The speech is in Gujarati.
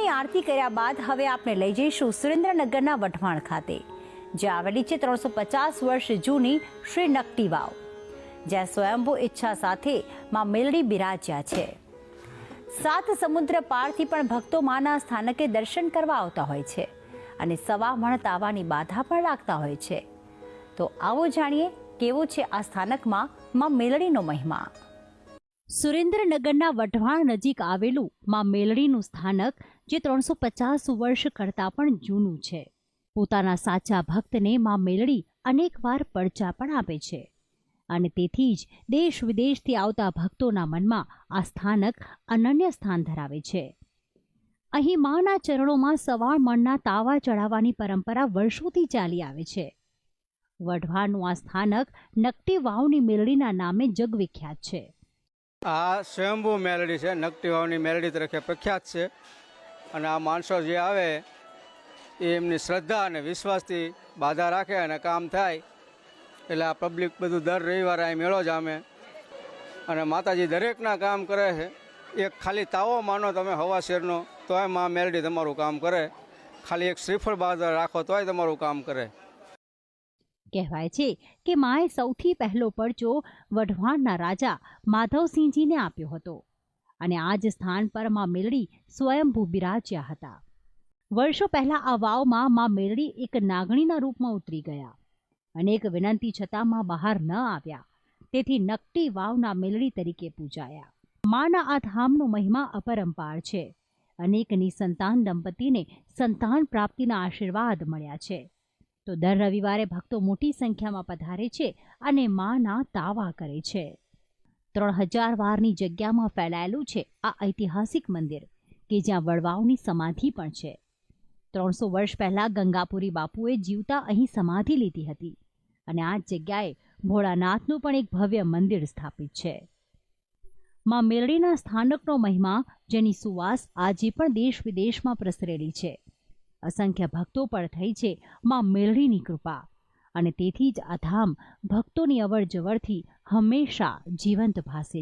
માની આરતી કર્યા બાદ હવે આપણે લઈ જઈશું સુરેન્દ્રનગરના વઢવાણ ખાતે, જે આવેલી છે 350 વર્ષ જૂની શ્રી નકટી વાવ, જ્યાં સ્વયંભૂ ઈચ્છા સાથે માં મેલડી બિરાજ્યા છે। સાત સમુદ્ર પારથી પણ ભક્તો માના સ્થાનકે દર્શન કરવા આવતા હોય છે અને સવા મણ તાવાની બાધા પણ રાખતા હોય છે। તો આવો જાણીએ કેવો છે આ સ્થાનકમાં માં મેલડીનો મહિમા। સુરેન્દ્રનગરના વઢવાણ નજીક આવેલું માં મેલડીનું સ્થાનક, જે 350 વર્ષ કરતાં પણ જૂનું છે, પોતાના સાચા ભક્તને માં મેલડી અનેકવાર પડચા પણ આપે છે અને તેથી જ દેશ વિદેશથી આવતા ભક્તોના મનમાં આ સ્થાનક અનન્ય સ્થાન ધરાવે છે। અહીં માના ચરણોમાં સવા મણના તાવા ચડાવવાની પરંપરા વર્ષોથી ચાલી આવે છે। વઢવાણનું આ સ્થાનક નકટી વાવની મેલડીના નામે જગવિખ્યાત છે। આ સ્વયંભૂ મેલડી છે, નકટી વાવની મેલડી તરીકે પ્રખ્યાત છે અને આ માણસો જે આવે એ એમની શ્રદ્ધા અને વિશ્વાસથી બાધા રાખે અને કામ થાય, એટલે આ પબ્લિક બધું દર રવિવારે અહીં મેળો જામે અને માતાજી દરેકના કામ કરે છે। એક ખાલી તાવો માનો તમે હવા શેરનો તોય માં મેલડી તમારું કામ કરે, ખાલી એક શ્રીફળ બાધા રાખો તોય તમારું કામ કરે। કહેવાય છે કે માએ સૌથી પહેલો પડચો વઢવાણના રાજા માધવસિંહજીને આપ્યો હતો અને આ જ સ્થાન પર માં મેલડી સ્વયંભૂ બિરાજ્યા હતા। વર્ષો પહેલા આ વાવમાં માં મેલડી એક નાગણીના રૂપમાં ઉતરી ગયા। અનેક વિનંતી છતાં માં બહાર ન આવ્યા, તેથી નકટી વાવના મેલડી તરીકે પૂજાયા। માના આ ધામનો મહિમા અપરંપાર છે। અનેક નિસંતાન દંપતીને સંતાન પ્રાપ્તિના આશીર્વાદ મળ્યા છે। તો દર રવિવારે ભક્તો મોટી સંખ્યામાં પધારે છે અને માના તાવા કરે છે। 3000 વારની જગ્યામાં ફેલાયેલું છે આ ઐતિહાસિક મંદિર, કે જ્યાં વડવાઓની સમાધિ પણ છે। 300 વર્ષ પહેલા ગંગાપુરી બાપુએ જીવતા અહીં સમાધિ લીધી હતી અને આ જગ્યાએ ભોળાનાથનું પણ એક ભવ્ય મંદિર સ્થાપિત છે। માં મેલડીના સ્થાનકનો મહિમા, જેની સુવાસ આજે પણ દેશ વિદેશમાં પ્રસરેલી છે। અસંખ્ય ભક્તો પર થઈ છે માં મેલડીની કૃપા અને તેથી જ આ ધામ ભક્તોની અવર જવરથી હંમેશા જીવંત ભાસે।